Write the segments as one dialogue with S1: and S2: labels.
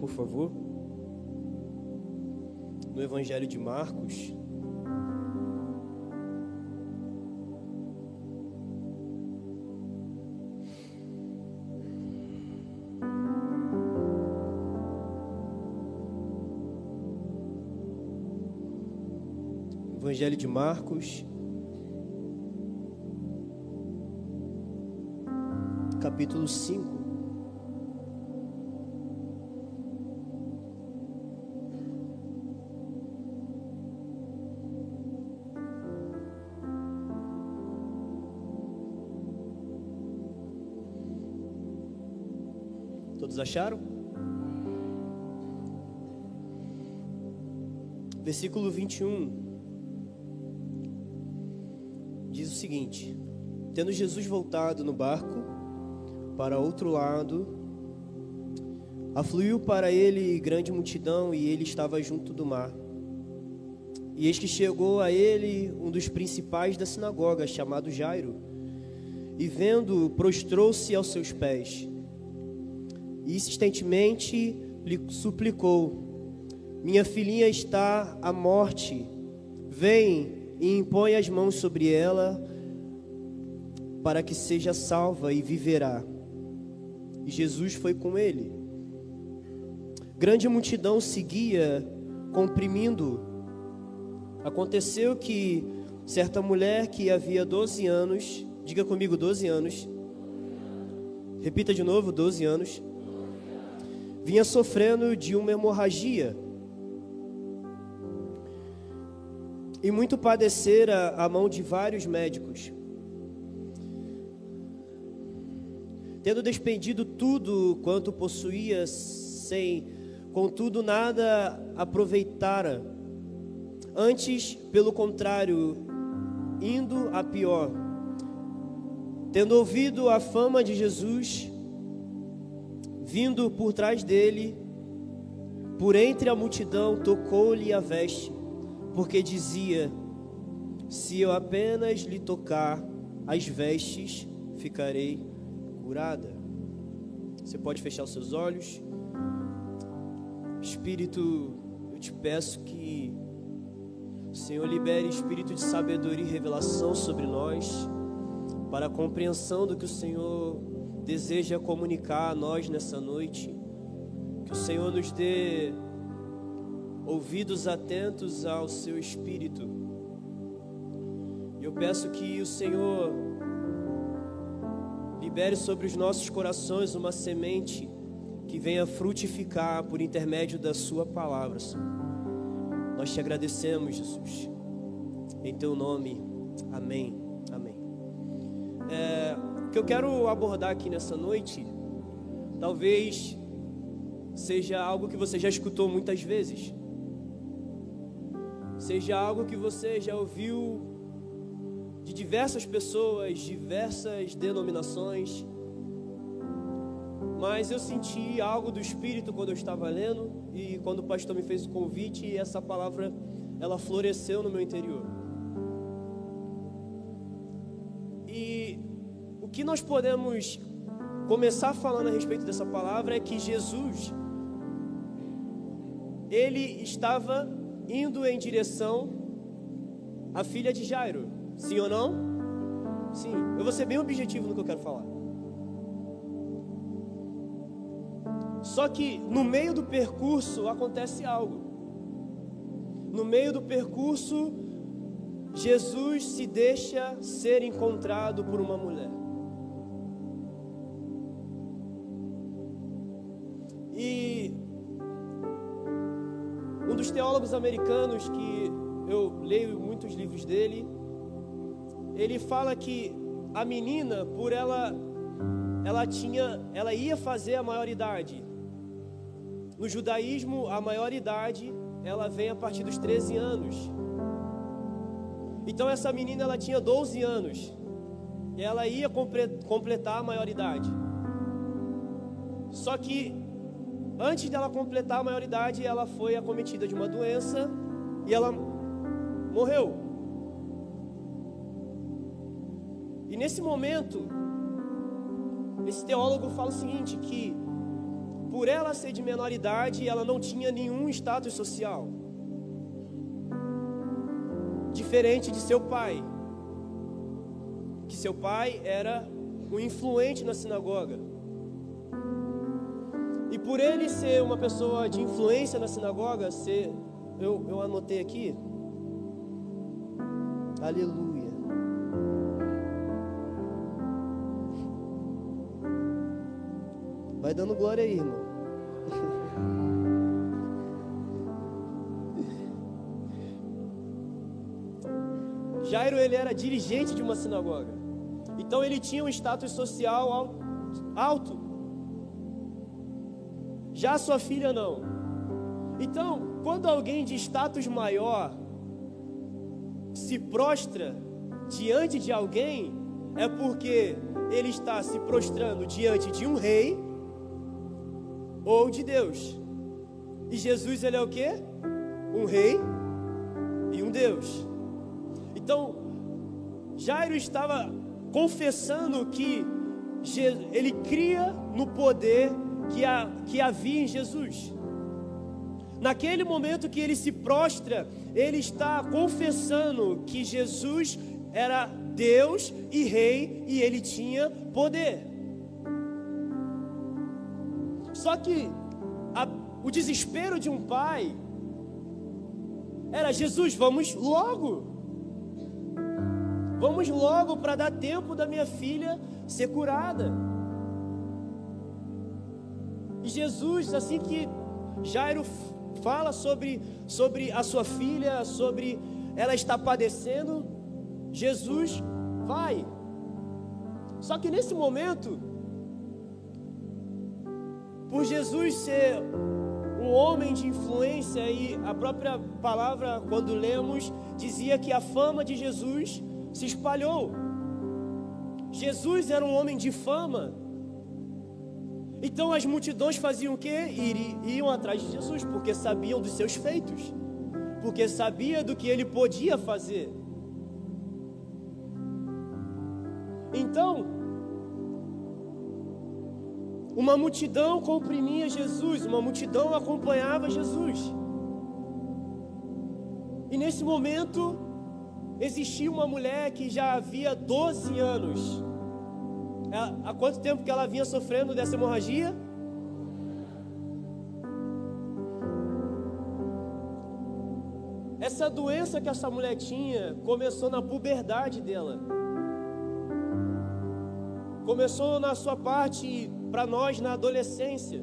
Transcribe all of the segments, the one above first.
S1: por favor, no Evangelho de Marcos. Evangelho de Marcos, capítulo 5. Todos acharam? Versículo 21. Diz o seguinte: tendo Jesus voltado no barco para outro lado, afluiu para ele grande multidão, e ele estava junto do mar. E eis que chegou a ele um dos principais da sinagoga, chamado Jairo, e vendo, prostrou-se aos seus pés, e insistentemente lhe suplicou: minha filhinha está à morte, vem e impõe as mãos sobre ela, para que seja salva e viverá. E Jesus foi com ele. Grande multidão seguia, comprimindo. Aconteceu que certa mulher que havia 12 anos, diga comigo, 12 anos, repita de novo, 12 anos, vinha sofrendo de uma hemorragia, e muito padecera à mão de vários médicos. Tendo despendido tudo quanto possuía, contudo nada aproveitara. Antes, pelo contrário, indo a pior. Tendo ouvido a fama de Jesus, vindo por trás dele, por entre a multidão, tocou-lhe a veste, porque dizia: se eu apenas lhe tocar as vestes, ficarei curada. Você pode fechar os seus olhos. Espírito, eu te peço que o Senhor libere espírito de sabedoria e revelação sobre nós, para a compreensão do que o Senhor deseja comunicar a nós nessa noite. Que o Senhor nos dê ouvidos atentos ao seu Espírito. Eu peço que o Senhor libere sobre os nossos corações uma semente que venha frutificar por intermédio da sua palavra, Senhor. Nós te agradecemos, Jesus, em teu nome, amém, amém. O que eu quero abordar aqui nessa noite, talvez seja algo que você já escutou muitas vezes, seja algo que você já ouviu de diversas pessoas, diversas denominações, mas eu senti algo do Espírito quando eu estava lendo, e quando o pastor me fez o convite, e essa palavra, ela floresceu no meu interior. E o que nós podemos começar falando a respeito dessa palavra é que Jesus, ele estava indo em direção à filha de Jairo. Sim ou não? Sim. Eu vou ser bem objetivo no que eu quero falar. Só que no meio do percurso acontece algo. No meio do percurso, Jesus se deixa ser encontrado por uma mulher. E um dos teólogos americanos, que eu leio muitos livros dele, ele fala que a menina, por ela ia fazer a maioridade. No judaísmo, a maioridade, ela vem a partir dos 13 anos. Então essa menina, ela tinha 12 anos, e ela ia completar a maioridade. Só que antes dela completar a maioridade, ela foi acometida de uma doença e ela morreu. E nesse momento, esse teólogo fala o seguinte, que por ela ser de menor idade, ela não tinha nenhum status social. Diferente de seu pai, que seu pai era um influente na sinagoga. E por ele ser uma pessoa de influência na sinagoga, eu anotei aqui, aleluia. Vai dando glória aí, irmão. Jairo, ele era dirigente de uma sinagoga. Então ele tinha um status social alto. Já sua filha não. Então, quando alguém de status maior se prostra diante de alguém, é porque ele está se prostrando diante de um rei ou de Deus. E Jesus, ele é o quê? Um rei e um Deus. Então, Jairo estava confessando que ele cria no poder que havia em Jesus. Naquele momento que ele se prostra, ele está confessando que Jesus era Deus e Rei e ele tinha poder. Só que o desespero de um pai era: Jesus, vamos logo para dar tempo da minha filha ser curada. E Jesus, assim que Jairo fala sobre a sua filha, sobre ela estar padecendo, Jesus vai. Só que nesse momento, por Jesus ser um homem de influência, e a própria palavra, quando lemos, dizia que a fama de Jesus se espalhou. Jesus era um homem de fama. Então as multidões faziam o quê? Iam atrás de Jesus, porque sabiam dos seus feitos, porque sabia do que ele podia fazer. Então, uma multidão comprimia Jesus, uma multidão acompanhava Jesus. E nesse momento, existia uma mulher que já havia 12 anos. Há quanto tempo que ela vinha sofrendo dessa hemorragia? Essa doença que essa mulher tinha começou na puberdade dela. Começou na sua parte, para nós, na adolescência.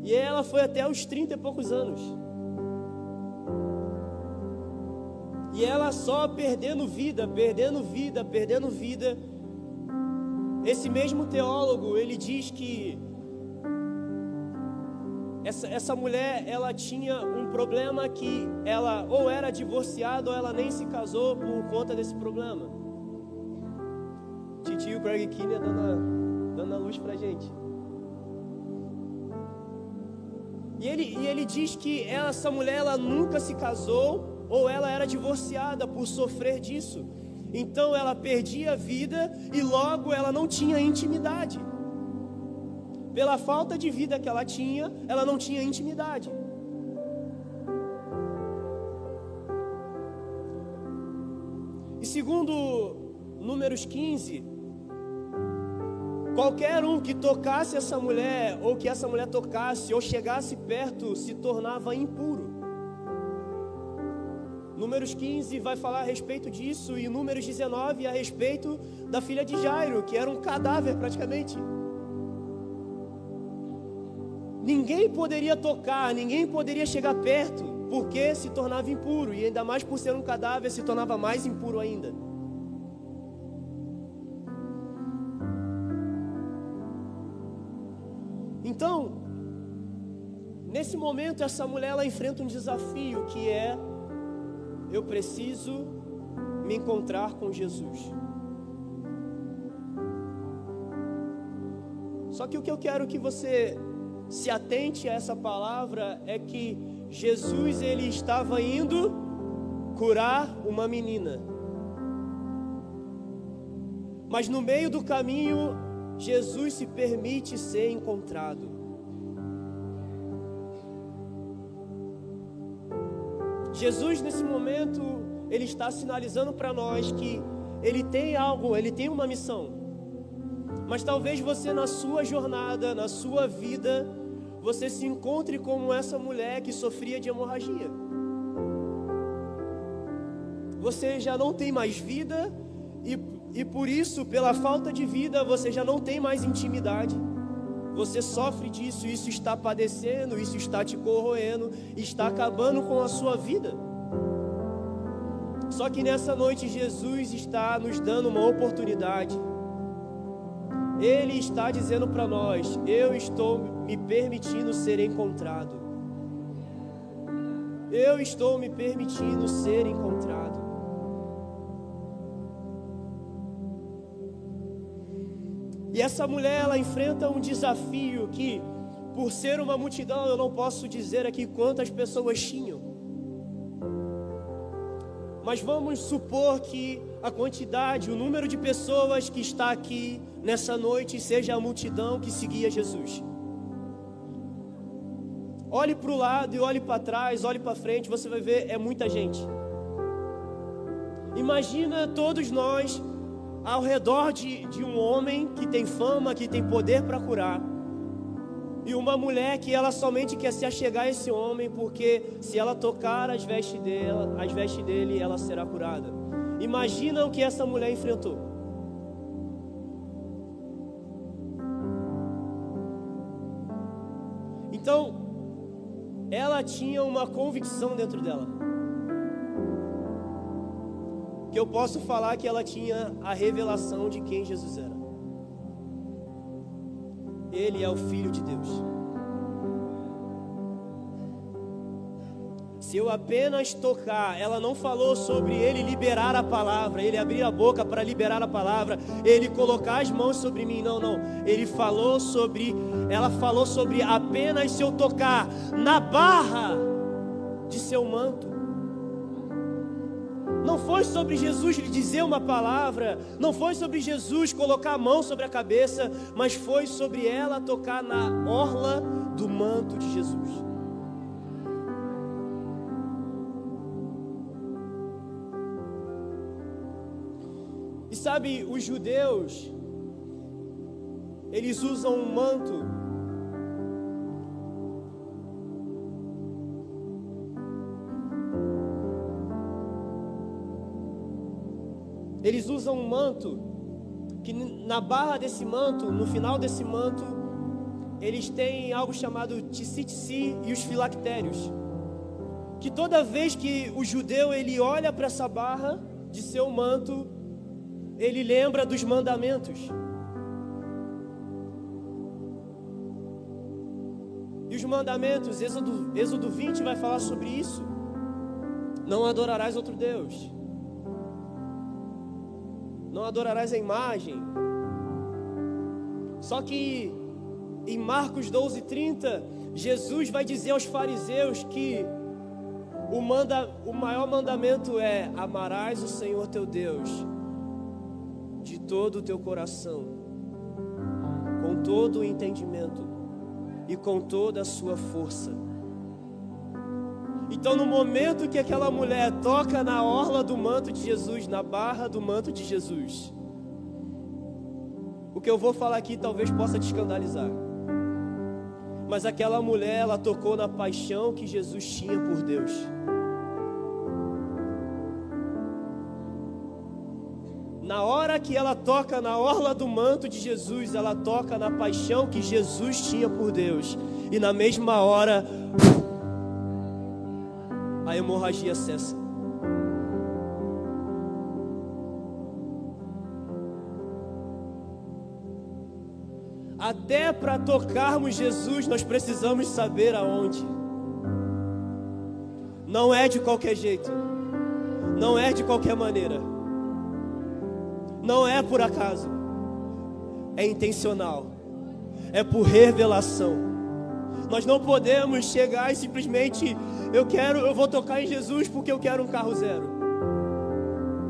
S1: E ela foi até os 30 e poucos anos. E ela só perdendo vida. Esse mesmo teólogo, ele diz que essa mulher, ela tinha um problema que ela ou era divorciada ou ela nem se casou por conta desse problema. Titio Craig Kinner dando a luz pra gente. E ele diz que essa mulher, ela nunca se casou ou ela era divorciada por sofrer disso. Então ela perdia a vida e logo ela não tinha intimidade. Pela falta de vida que ela não tinha intimidade. E segundo Números 15, qualquer um que tocasse essa mulher, ou que essa mulher tocasse, ou chegasse perto, se tornava impuro. Números 15 vai falar a respeito disso, e Números 19 a respeito da filha de Jairo, que era um cadáver praticamente. Ninguém poderia tocar, ninguém poderia chegar perto, porque se tornava impuro, e ainda mais por ser um cadáver, se tornava mais impuro ainda. Então, nesse momento, essa mulher, ela enfrenta um desafio, que é: eu preciso me encontrar com Jesus. Só que o que eu quero que você se atente a essa palavra é que Jesus, ele estava indo curar uma menina. Mas no meio do caminho, Jesus se permite ser encontrado. Jesus, nesse momento, Ele está sinalizando para nós que Ele tem algo, Ele tem uma missão. Mas talvez você, na sua jornada, na sua vida, você se encontre como essa mulher que sofria de hemorragia. Você já não tem mais vida e por isso, pela falta de vida, você já não tem mais intimidade. Você sofre disso, isso está padecendo, isso está te corroendo, está acabando com a sua vida. Só que nessa noite Jesus está nos dando uma oportunidade. Ele está dizendo para nós: eu estou me permitindo ser encontrado. Eu estou me permitindo ser encontrado. E essa mulher, ela enfrenta um desafio que, por ser uma multidão, eu não posso dizer aqui quantas pessoas tinham. Mas vamos supor que a quantidade, o número de pessoas que está aqui nessa noite seja a multidão que seguia Jesus. Olhe para o lado e olhe para trás, olhe para frente, você vai ver, é muita gente. Imagina todos nós ao redor de um homem que tem fama, que tem poder para curar, e uma mulher que ela somente quer se achegar a esse homem, porque se ela tocar as vestes dele, ela será curada. Imagina o que essa mulher enfrentou. Então, ela tinha uma convicção dentro dela. Que eu posso falar que ela tinha a revelação de quem Jesus era. Ele é o Filho de Deus. Se eu apenas tocar, ela não falou sobre ele liberar a palavra, ele abrir a boca para liberar a palavra, ele colocar as mãos sobre mim, não. Ela falou sobre apenas se eu tocar na barra de seu manto. Não foi sobre Jesus lhe dizer uma palavra, não foi sobre Jesus colocar a mão sobre a cabeça, mas foi sobre ela tocar na orla do manto de Jesus. E sabe, os judeus, eles usam um manto. Eles usam um manto, que na barra desse manto, no final desse manto, eles têm algo chamado tzitzit e os filactérios. Que toda vez que o judeu ele olha para essa barra de seu manto, ele lembra dos mandamentos. E os mandamentos, Êxodo 20 vai falar sobre isso. Não adorarás outro Deus. Não adorarás a imagem. Só que em Marcos 12:30, Jesus vai dizer aos fariseus que o maior mandamento é: amarás o Senhor teu Deus de todo o teu coração, com todo o entendimento e com toda a sua força. Então, no momento que aquela mulher toca na orla do manto de Jesus, na barra do manto de Jesus, o que eu vou falar aqui talvez possa te escandalizar, mas aquela mulher, ela tocou na paixão que Jesus tinha por Deus. Na hora que ela toca na orla do manto de Jesus, ela toca na paixão que Jesus tinha por Deus. E na mesma hora, a hemorragia cessa. Até para tocarmos Jesus, nós precisamos saber aonde. Não é de qualquer jeito. Não é de qualquer maneira. Não é por acaso. É intencional. É por revelação. Nós não podemos chegar e simplesmente eu vou tocar em Jesus porque eu quero um carro zero.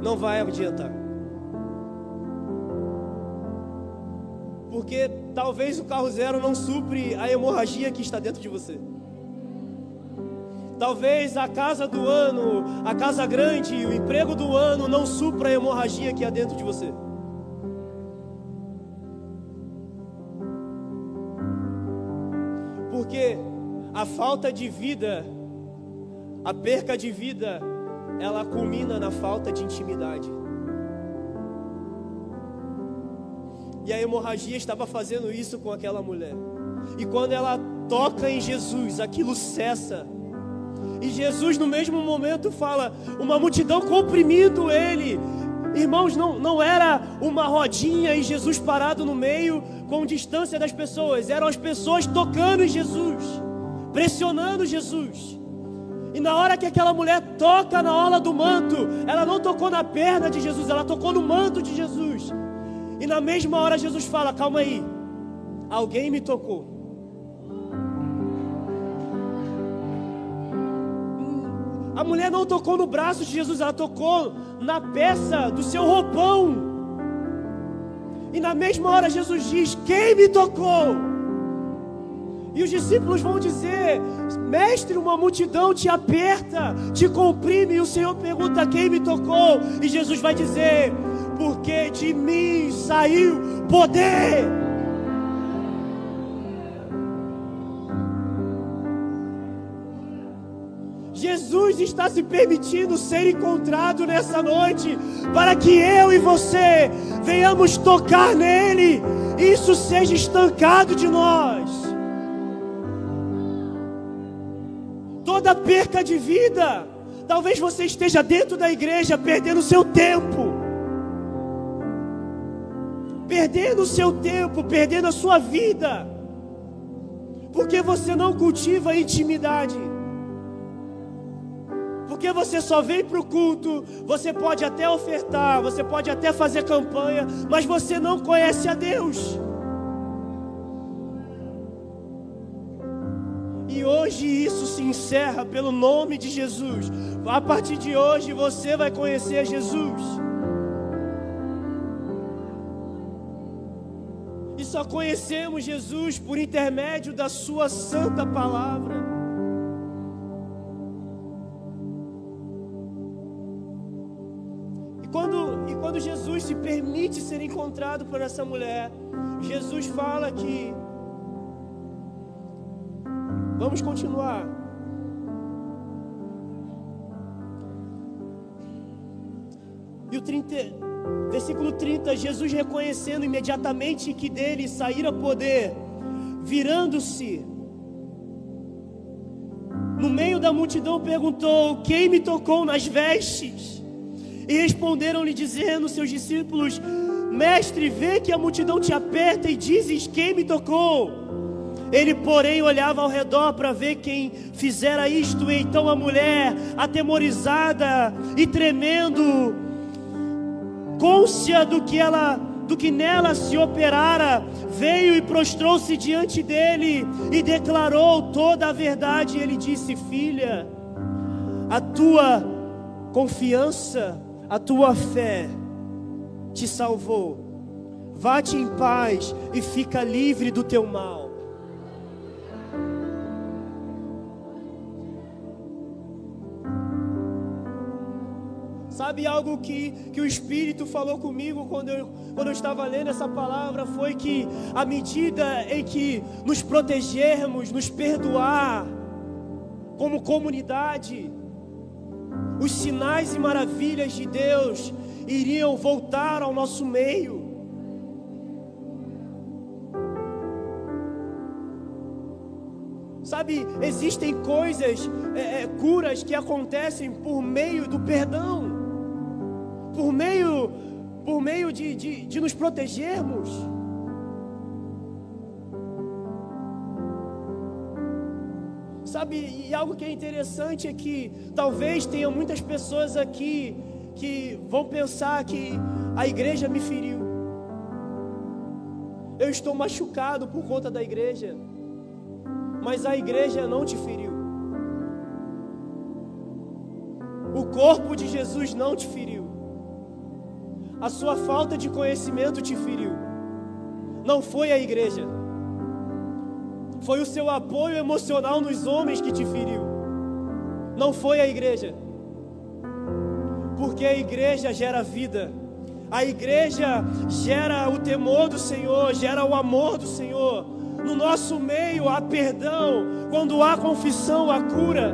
S1: Não vai adiantar. Porque talvez o carro zero não supre a hemorragia que está dentro de você. Talvez a casa do ano, a casa grande, o emprego do ano não supra a hemorragia que há dentro de você. Porque a falta de vida, a perca de vida, ela culmina na falta de intimidade. E a hemorragia estava fazendo isso com aquela mulher. E quando ela toca em Jesus, aquilo cessa. E Jesus no mesmo momento fala, uma multidão comprimindo ele. Irmãos, não era uma rodinha e Jesus parado no meio com distância das pessoas. Eram as pessoas tocando em Jesus, pressionando Jesus. E na hora que aquela mulher toca na orla do manto, ela não tocou na perna de Jesus, ela tocou no manto de Jesus. E na mesma hora Jesus fala, calma aí, alguém me tocou. A mulher não tocou no braço de Jesus, ela tocou na peça do seu roupão. E na mesma hora Jesus diz, quem me tocou? E os discípulos vão dizer, mestre, uma multidão te aperta, te comprime. E o Senhor pergunta, quem me tocou? E Jesus vai dizer, porque de mim saiu poder. Jesus está se permitindo ser encontrado nessa noite, para que eu e você venhamos tocar nele, e isso seja estancado de nós. Toda perca de vida, talvez você esteja dentro da igreja perdendo seu tempo, perdendo a sua vida, porque você não cultiva intimidade. Porque você só vem para o culto, você pode até ofertar, você pode até fazer campanha, mas você não conhece a Deus. E hoje isso se encerra pelo nome de Jesus. A partir de hoje você vai conhecer Jesus. E só conhecemos Jesus por intermédio da sua santa palavra. Quando Jesus se permite ser encontrado por essa mulher, Jesus fala que... Vamos continuar. E versículo 30, Jesus reconhecendo imediatamente que dele saíra poder, virando-se, no meio da multidão perguntou, quem me tocou nas vestes? E responderam-lhe dizendo seus discípulos, mestre, vê que a multidão te aperta e dizes, quem me tocou? Ele, porém, olhava ao redor para ver quem fizera isto. E então a mulher, atemorizada e tremendo, cônscia do que nela se operara, veio e prostrou-se diante dele e declarou toda a verdade. Ele disse, filha, a tua confiança, a tua fé te salvou. Vá-te em paz e fica livre do teu mal. Sabe algo que o Espírito falou comigo quando eu estava lendo essa palavra? Foi que à medida em que nos protegermos, nos perdoar como comunidade, os sinais e maravilhas de Deus iriam voltar ao nosso meio. Sabe, existem coisas, curas que acontecem por meio do perdão, por meio de nos protegermos. Sabe, e algo que é interessante é que talvez tenha muitas pessoas aqui que vão pensar que a igreja me feriu. Eu estou machucado por conta da igreja, mas a igreja não te feriu. O corpo de Jesus não te feriu. A sua falta de conhecimento te feriu. não foi a igreja. Foi o seu apoio emocional nos homens que te feriu. Não foi a igreja. Porque a igreja gera vida. A igreja gera o temor do Senhor, gera o amor do Senhor. No nosso meio há perdão. Quando há confissão, há cura.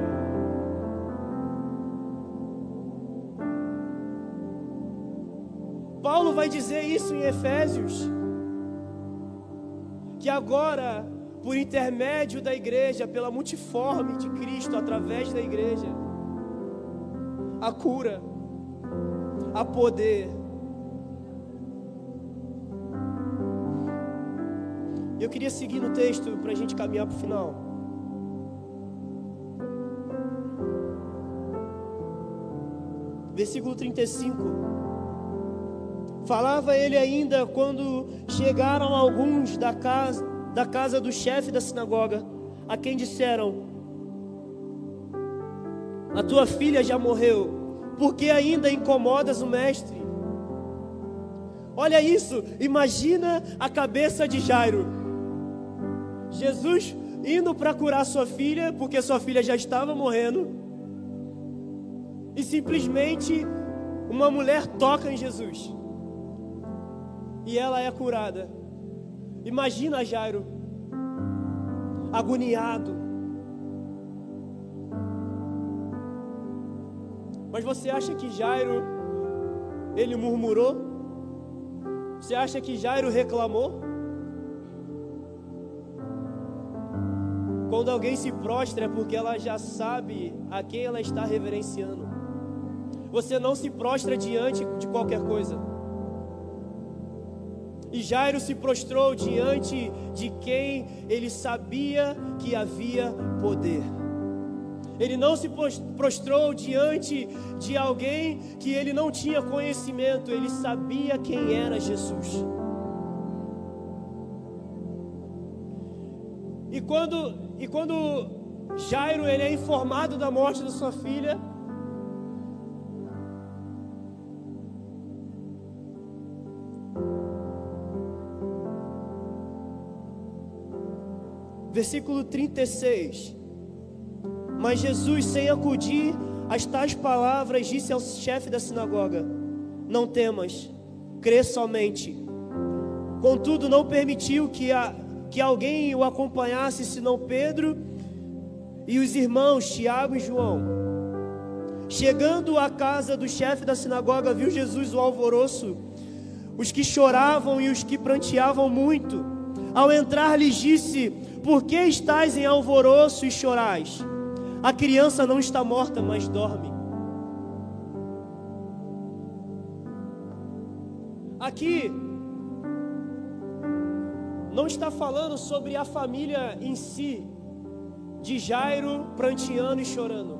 S1: Paulo vai dizer isso em Efésios. Que agora, por intermédio da igreja, pela multiforme de Cristo, através da igreja, há cura, há poder. Eu queria seguir no texto para a gente caminhar para o final. Versículo 35. Falava ele ainda quando chegaram alguns da casa do chefe da sinagoga, a quem disseram: a tua filha já morreu, por que ainda incomodas o mestre? Olha isso, imagina a cabeça de Jairo. Jesus indo para curar sua filha, porque sua filha já estava morrendo, e simplesmente uma mulher toca em Jesus e ela é curada. Imagina Jairo agoniado. Mas você acha que Jairo ele murmurou? Você acha que Jairo reclamou? Quando alguém se prostra é porque ela já sabe a quem ela está reverenciando. Você não se prostra diante de qualquer coisa. E Jairo se prostrou diante de quem ele sabia que havia poder. Ele não se prostrou diante de alguém que ele não tinha conhecimento. Ele sabia quem era Jesus. E quando Jairo ele é informado da morte da sua filha, versículo 36. Mas Jesus, sem acudir às tais palavras, disse ao chefe da sinagoga: não temas, crê somente. Contudo, não permitiu que alguém o acompanhasse, senão Pedro e os irmãos Tiago e João. Chegando à casa do chefe da sinagoga, viu Jesus o alvoroço, os que choravam e os que pranteavam muito. Ao entrar, lhes disse: por que estáis em alvoroço e chorais? A criança não está morta, mas dorme. Aqui não está falando sobre a família em si, de Jairo pranteando e chorando.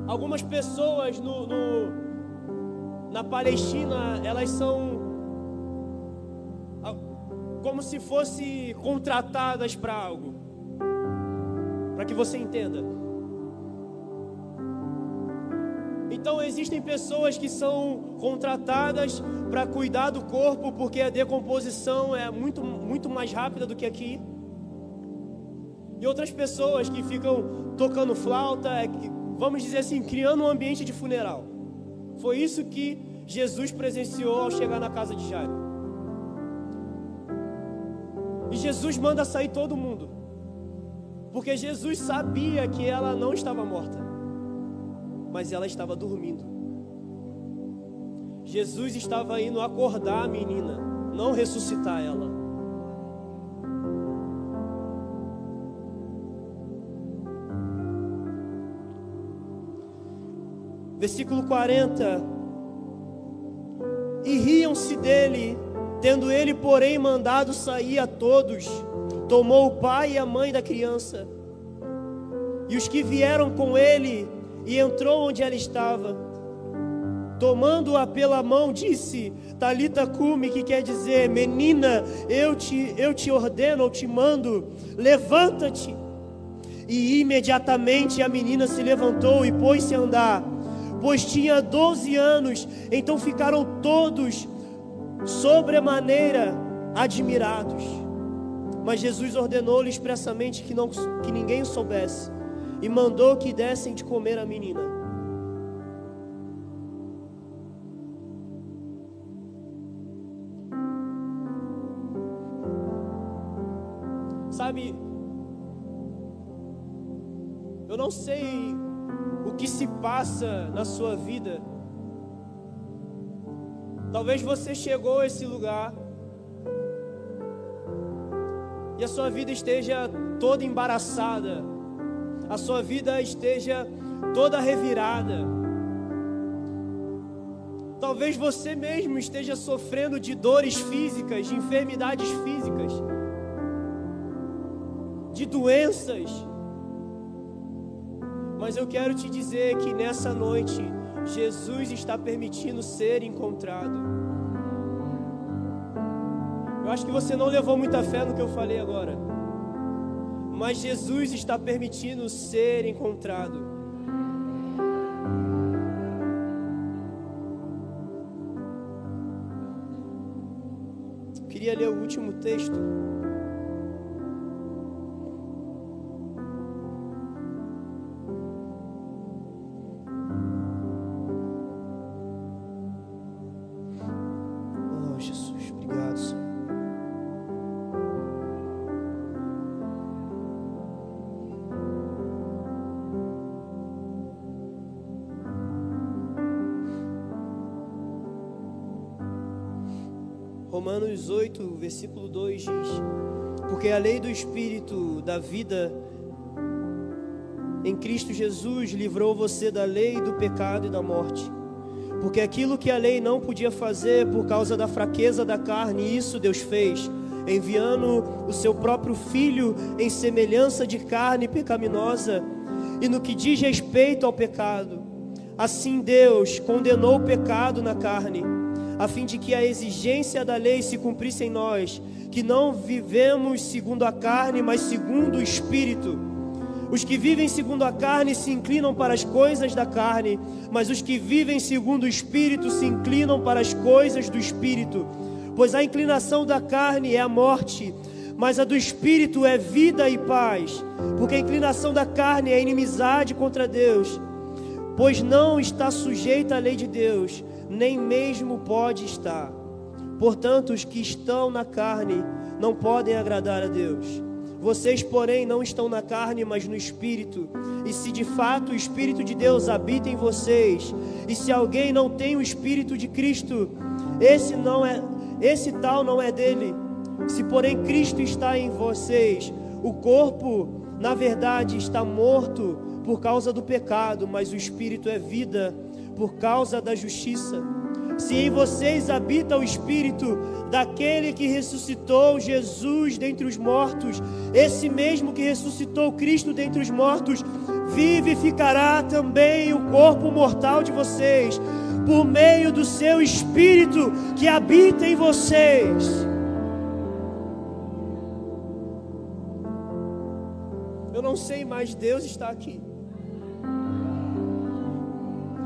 S1: Algumas pessoas na Palestina, elas são como se fossem contratadas para algo, para que você entenda. Então existem pessoas que são contratadas para cuidar do corpo, porque a decomposição é muito mais rápida do que aqui. E outras pessoas que ficam tocando flauta, vamos dizer assim, criando um ambiente de funeral. Foi isso que Jesus presenciou ao chegar na casa de Jairo. E Jesus manda sair todo mundo, porque Jesus sabia que ela não estava morta, mas ela estava dormindo. Jesus estava indo acordar a menina, não ressuscitar ela. Versículo 40. E riam-se dele. Tendo ele, porém, mandado sair a todos, tomou o pai e a mãe da criança, e os que vieram com ele, e entrou onde ela estava. Tomando-a pela mão, disse: Talita cumi, que quer dizer: menina, eu te ordeno, ou te mando, levanta-te. E imediatamente a menina se levantou e pôs-se a andar. pois tinha 12 anos. Então ficaram todos sobremaneira admirados. Mas Jesus ordenou-lhe expressamente que ninguém soubesse, e mandou que dessem de comer à menina. Sabe, eu não sei o que se passa na sua vida. Talvez você chegou a esse lugar e a sua vida esteja toda embaraçada, a sua vida esteja toda revirada. Talvez você mesmo esteja sofrendo de dores físicas, de enfermidades físicas, de doenças. Mas eu quero te dizer que nessa noite Jesus está permitindo ser encontrado. Eu acho que você não levou muita fé no que eu falei agora, mas Jesus está permitindo ser encontrado. Eu queria ler o último texto. Oh, Jesus, obrigado, Senhor. Romanos 8, versículo 2 diz: porque a lei do Espírito da vida em Cristo Jesus livrou você da lei do pecado e da morte. Porque aquilo que a lei não podia fazer por causa da fraqueza da carne, isso Deus fez, enviando o seu próprio Filho em semelhança de carne pecaminosa. E no que diz respeito ao pecado, assim Deus condenou o pecado na carne, a fim de que a exigência da lei se cumprisse em nós, que não vivemos segundo a carne, mas segundo o Espírito. Os que vivem segundo a carne se inclinam para as coisas da carne, mas os que vivem segundo o Espírito se inclinam para as coisas do Espírito. Pois a inclinação da carne é a morte, mas a do Espírito é vida e paz. Porque a inclinação da carne é inimizade contra Deus, pois não está sujeita à lei de Deus, nem mesmo pode estar. Portanto, os que estão na carne não podem agradar a Deus. Vocês, porém, não estão na carne, mas no Espírito. E se de fato o Espírito de Deus habita em vocês, e se alguém não tem o Espírito de Cristo, esse tal não é dele. Se porém Cristo está em vocês, o corpo, na verdade, está morto por causa do pecado, mas o Espírito é vida por causa da justiça. Se em vocês habita o Espírito daquele que ressuscitou Jesus dentre os mortos, esse mesmo que ressuscitou Cristo dentre os mortos, vivificará também o corpo mortal de vocês, por meio do seu Espírito que habita em vocês. Eu não sei, mas Deus está aqui.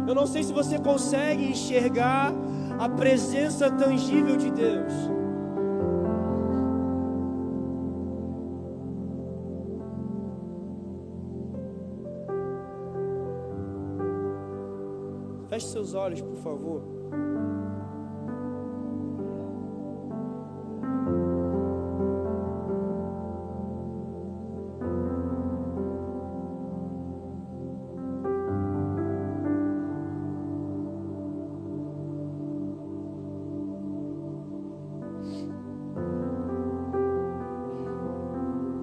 S1: Eu não sei se você consegue enxergar a presença tangível de Deus. Feche seus olhos, por favor.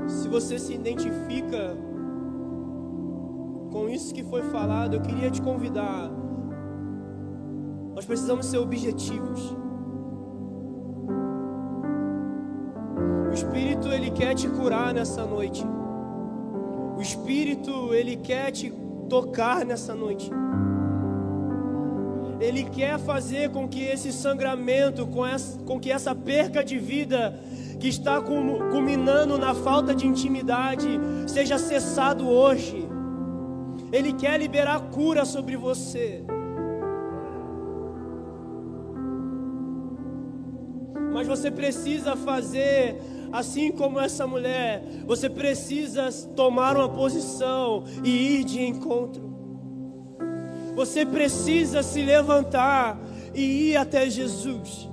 S1: Se você se identifica com isso que foi falado, eu queria te convidar. Nós precisamos ser objetivos. O Espírito, ele quer te curar nessa noite. O Espírito, ele quer te tocar nessa noite. Ele quer fazer com que esse sangramento, com que essa perca de vida que está culminando na falta de intimidade, seja cessado hoje. Ele quer liberar cura sobre você. Mas você precisa fazer assim como essa mulher. Você precisa tomar uma posição e ir de encontro. Você precisa se levantar e ir até Jesus.